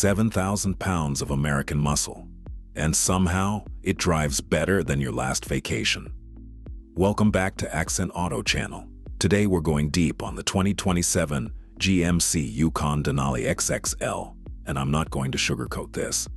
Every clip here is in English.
7,000 pounds of American muscle. And somehow, it drives better than your last vacation. Welcome back to Accent Auto Channel. Today we're going deep on the 2027 GMC Yukon Denali XXL, and I'm not going to sugarcoat this.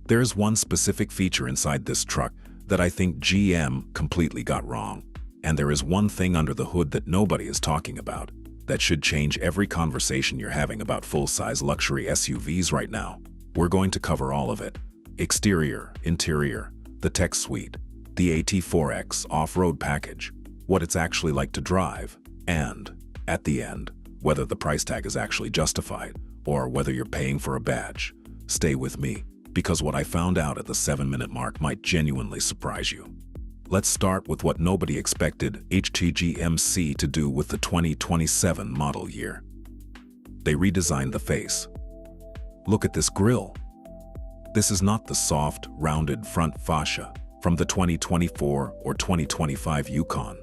There is one specific feature inside this truck that I think GM completely got wrong. And there is one thing under the hood that nobody is talking about that should change every conversation you're having about full-size luxury SUVs right now. We're going to cover all of it. Exterior, interior, the tech suite, the AT4X off-road package, what it's actually like to drive, and, at the end, whether the price tag is actually justified or whether you're paying for a badge. Stay with me, because what I found out at the 7-minute mark might genuinely surprise you. Let's start with what nobody expected GMC to do with the 2027 model year. They redesigned the face. Look at this grille. This is not the soft, rounded front fascia from the 2024 or 2025 Yukon.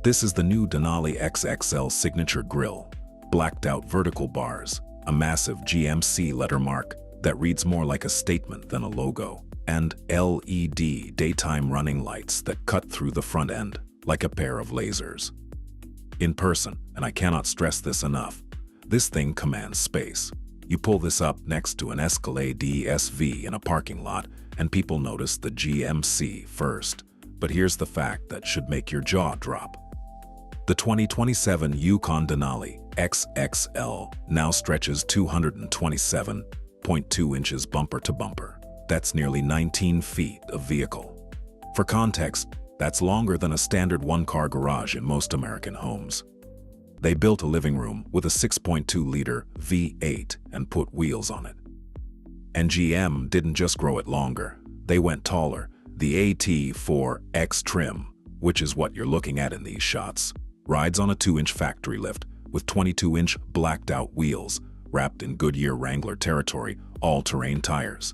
This is the new Denali XXL signature grille, blacked out vertical bars, a massive GMC letter mark that reads more like a statement than a logo, and LED daytime running lights that cut through the front end like a pair of lasers. In person, and I cannot stress this enough, this thing commands space. You pull this up next to an Escalade ESV in a parking lot, and people notice the GMC first. But here's the fact that should make your jaw drop. The 2027 Yukon Denali XXL now stretches 227.2 inches bumper to bumper. That's nearly 19 feet of vehicle. For context, that's longer than a standard one-car garage in most American homes. They built a living room with a 6.2-liter V8 and put wheels on it. And GM didn't just grow it longer. They went taller. The AT4X trim, which is what you're looking at in these shots, rides on a 2-inch factory lift with 22-inch blacked-out wheels wrapped in Goodyear Wrangler territory, all-terrain tires.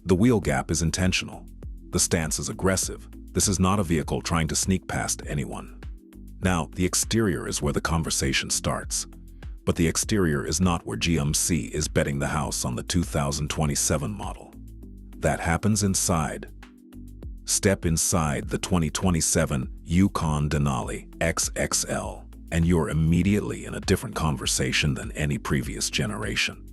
The wheel gap is intentional. The stance is aggressive. This is not a vehicle trying to sneak past anyone. Now, the exterior is where the conversation starts. But the exterior is not where GMC is betting the house on the 2027 model. That happens inside. Step inside the 2027 Yukon Denali XXL, and you're immediately in a different conversation than any previous generation.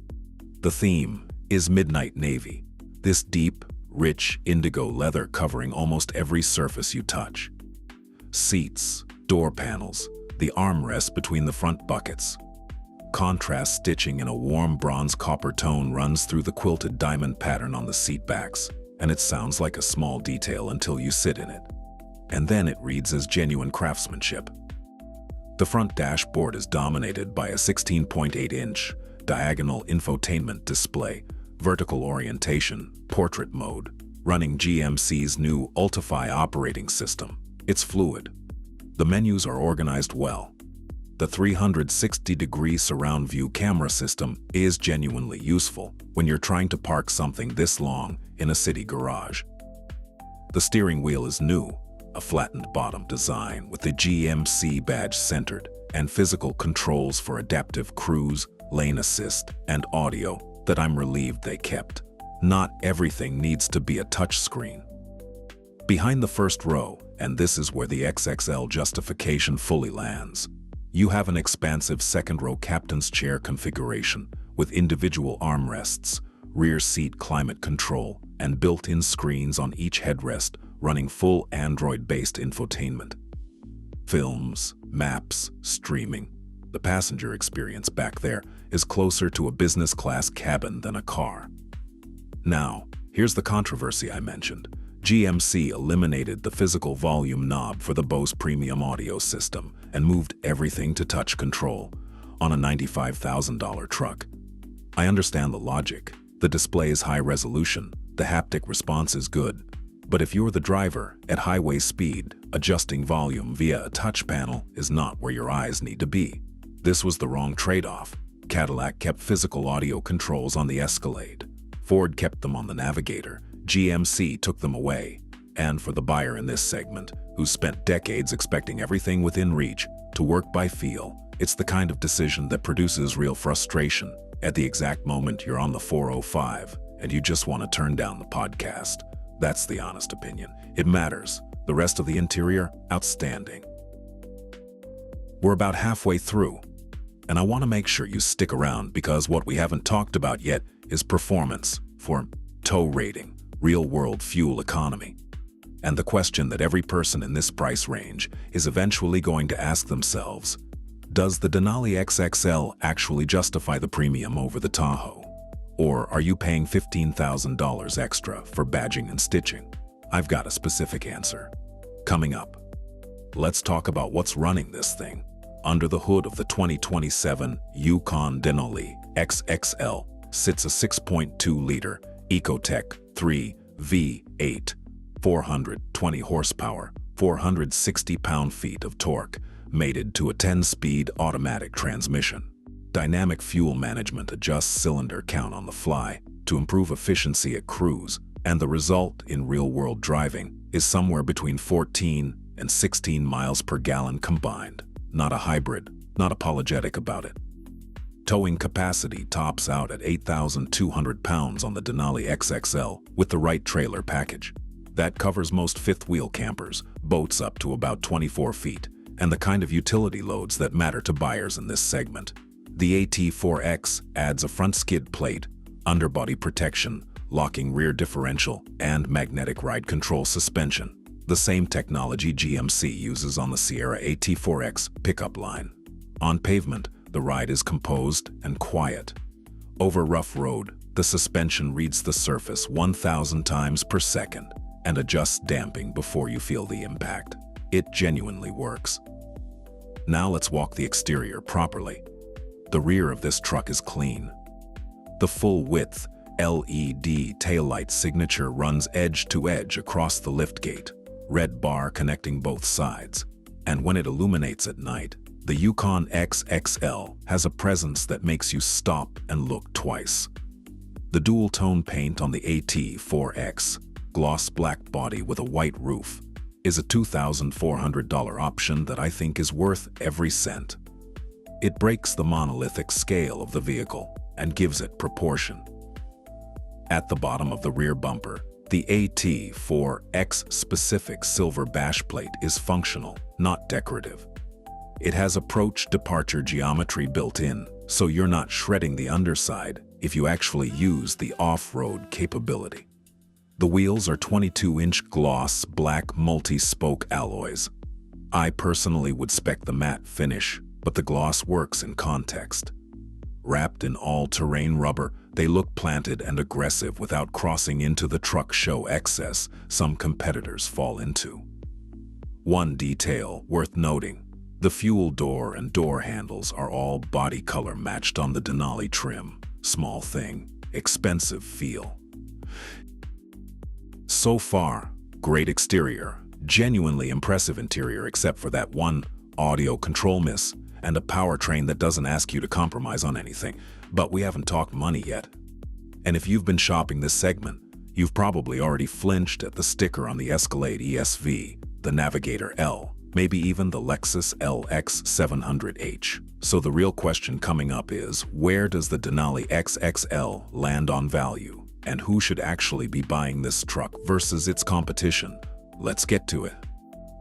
The theme is midnight navy. This deep, rich indigo leather covering almost every surface you touch. Seats, door panels, the armrest between the front buckets. Contrast stitching in a warm bronze copper tone runs through the quilted diamond pattern on the seat backs, and it sounds like a small detail until you sit in it. And then it reads as genuine craftsmanship. The front dashboard is dominated by a 16.8-inch diagonal infotainment display, vertical orientation, portrait mode, running GMC's new Ultifi operating system. It's fluid. The menus are organized well. The 360-degree surround view camera system is genuinely useful when you're trying to park something this long in a city garage. The steering wheel is new, a flattened bottom design with the GMC badge centered and physical controls for adaptive cruise, lane assist, and audio that I'm relieved they kept. Not everything needs to be a touchscreen. Behind the first row, and this is where the XXL justification fully lands, you have an expansive second-row captain's chair configuration with individual armrests, rear seat climate control, and built-in screens on each headrest running full Android-based infotainment. Films, maps, streaming. The passenger experience back there is closer to a business-class cabin than a car. Now, here's the controversy I mentioned. GMC eliminated the physical volume knob for the Bose premium audio system and moved everything to touch control on a $95,000 truck. I understand the logic. The display is high resolution, the haptic response is good. But if you're the driver, at highway speed, adjusting volume via a touch panel is not where your eyes need to be. This was the wrong trade-off. Cadillac kept physical audio controls on the Escalade. Ford kept them on the Navigator. GMC took them away. And for the buyer in this segment, who spent decades expecting everything within reach to work by feel, it's the kind of decision that produces real frustration. At the exact moment you're on the 405 and you just want to turn down the podcast. That's the honest opinion. It matters. The rest of the interior, outstanding. We're about halfway through, and I want to make sure you stick around because what we haven't talked about yet is performance for tow rating, real-world fuel economy. And the question that every person in this price range is eventually going to ask themselves, does the Denali XXL actually justify the premium over the Tahoe? Or are you paying $15,000 extra for badging and stitching? I've got a specific answer. Coming up, let's talk about what's running this thing under the hood of the 2027 Yukon Denali XXL sits a 6.2-liter Ecotec 3 V8, 420 horsepower, 460 pound-feet of torque, mated to a 10-speed automatic transmission. Dynamic fuel management adjusts cylinder count on the fly to improve efficiency at cruise, and the result in real-world driving is somewhere between 14 and 16 miles per gallon combined. Not a hybrid, not apologetic about it. Towing capacity tops out at 8,200 pounds on the Denali XXL with the right trailer package. That covers most fifth-wheel campers, boats up to about 24 feet, and the kind of utility loads that matter to buyers in this segment. The AT4X adds a front skid plate, underbody protection, locking rear differential, and magnetic ride control suspension. The same technology GMC uses on the Sierra AT4X pickup line. On pavement, the ride is composed and quiet. Over rough road, the suspension reads the surface 1,000 times per second and adjusts damping before you feel the impact. It genuinely works. Now let's walk the exterior properly. The rear of this truck is clean. The full-width LED taillight signature runs edge to edge across the liftgate, red bar connecting both sides. And when it illuminates at night, the Yukon XXL has a presence that makes you stop and look twice. The dual-tone paint on the AT4X, gloss black body with a white roof, is a $2,400 option that I think is worth every cent. It breaks the monolithic scale of the vehicle and gives it proportion. At the bottom of the rear bumper, the AT4X specific silver bash plate is functional, not decorative. It has approach departure geometry built in, so you're not shredding the underside if you actually use the off-road capability. The wheels are 22-inch gloss black multi-spoke alloys. I personally would spec the matte finish, but the gloss works in context. Wrapped in all-terrain rubber, they look planted and aggressive without crossing into the truck show excess some competitors fall into. One detail worth noting, the fuel door and door handles are all body color matched on the Denali trim. Small thing, expensive feel. So far, great exterior, genuinely impressive interior except for that one audio control miss and a powertrain that doesn't ask you to compromise on anything. But we haven't talked money yet. And if you've been shopping this segment, you've probably already flinched at the sticker on the Escalade ESV, the Navigator L, maybe even the Lexus LX 700H. So the real question coming up is, where does the Denali XXL land on value? And who should actually be buying this truck versus its competition? Let's get to it.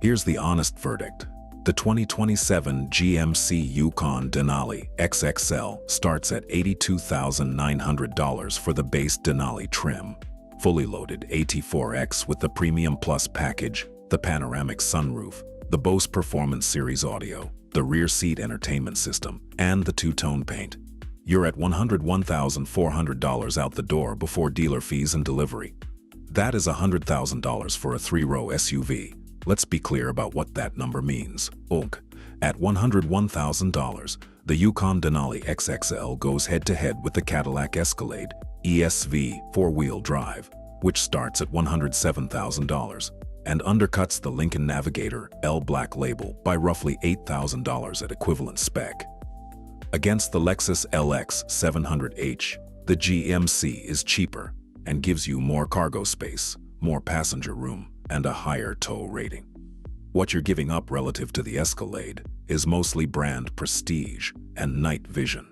Here's the honest verdict. The 2027 GMC Yukon Denali XXL starts at $82,900 for the base Denali trim. Fully loaded AT4X with the Premium Plus package, the panoramic sunroof, the Bose Performance Series audio, the rear seat entertainment system, and the two-tone paint. You're at $101,400 out the door before dealer fees and delivery. That is $100,000 for a three-row SUV. Let's be clear about what that number means. At $101,000, the Yukon Denali XXL goes head-to-head with the Cadillac Escalade ESV four-wheel drive, which starts at $107,000, and undercuts the Lincoln Navigator L Black Label by roughly $8,000 at equivalent spec. Against the Lexus LX 700H, the GMC is cheaper and gives you more cargo space, more passenger room, and a higher tow rating. What you're giving up relative to the Escalade is mostly brand prestige and night vision.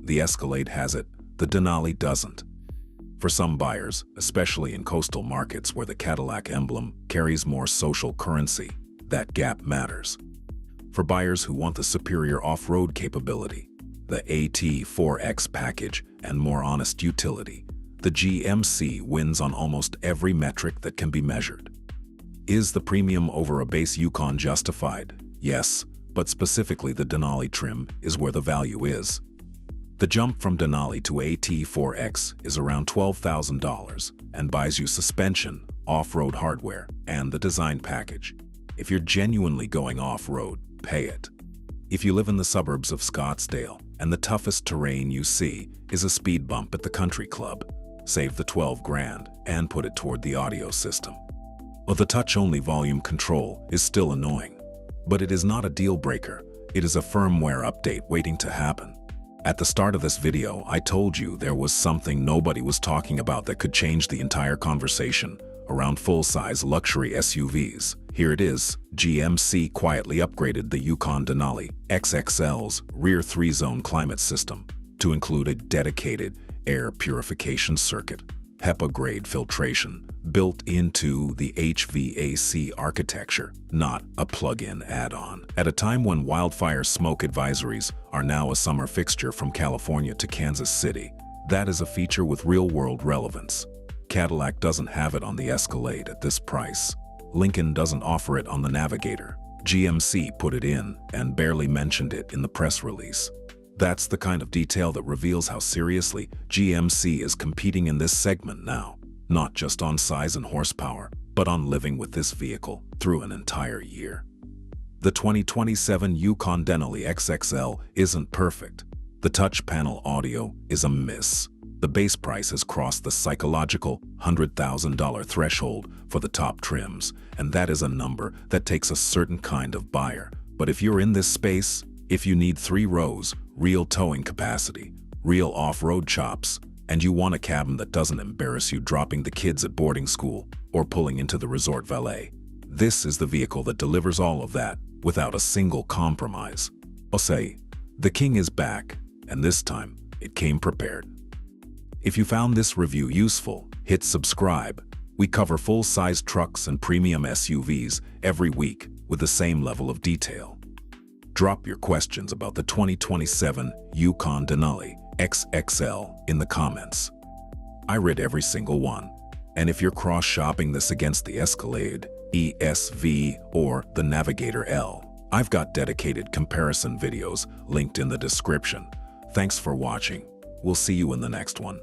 the Escalade has it, the Denali doesn't. For some buyers, especially in coastal markets where the Cadillac emblem carries more social currency, that gap matters. For buyers who want the superior off-road capability, the AT4X package, and more honest utility, the GMC wins on almost every metric that can be measured. Is the premium over a base Yukon justified? Yes, but specifically the Denali trim is where the value is. The jump from Denali to AT4X is around $12,000 and buys you suspension, off-road hardware, and the design package. If you're genuinely going off-road, pay it. If you live in the suburbs of Scottsdale and the toughest terrain you see is a speed bump at the country club, save the 12 grand and put it toward the audio system. Well, the touch-only volume control is still annoying, but it is not a deal breaker. It is a firmware update waiting to happen. At the start of this video, I told you there was something nobody was talking about that could change the entire conversation around full-size luxury SUVs. Here it is. GMC quietly upgraded the Yukon Denali XXL's rear 3-zone climate system to include a dedicated air purification circuit, HEPA-grade filtration, built into the HVAC architecture, not a plug-in add-on. At a time when wildfire smoke advisories are now a summer fixture from California to Kansas City, that is a feature with real-world relevance. Cadillac doesn't have it on the Escalade at this price. Lincoln doesn't offer it on the Navigator. GMC put it in and barely mentioned it in the press release. That's the kind of detail that reveals how seriously GMC is competing in this segment now, not just on size and horsepower, but on living with this vehicle through an entire year. The 2027 Yukon Denali XXL isn't perfect. The touch panel audio is a miss. The base price has crossed the psychological $100,000 threshold for the top trims, and that is a number that takes a certain kind of buyer. But if you're in this space, if you need 3 rows, real towing capacity, real off-road chops, and you want a cabin that doesn't embarrass you dropping the kids at boarding school or pulling into the resort valet, this is the vehicle that delivers all of that without a single compromise. I'll say, the king is back, and this time it came prepared. If you found this review useful, hit subscribe. We cover full-size trucks and premium SUVs every week with the same level of detail. Drop your questions about the 2027 Yukon Denali XXL in the comments. I read every single one. And if you're cross-shopping this against the Escalade ESV or the Navigator L, I've got dedicated comparison videos linked in the description. Thanks for watching. We'll see you in the next one.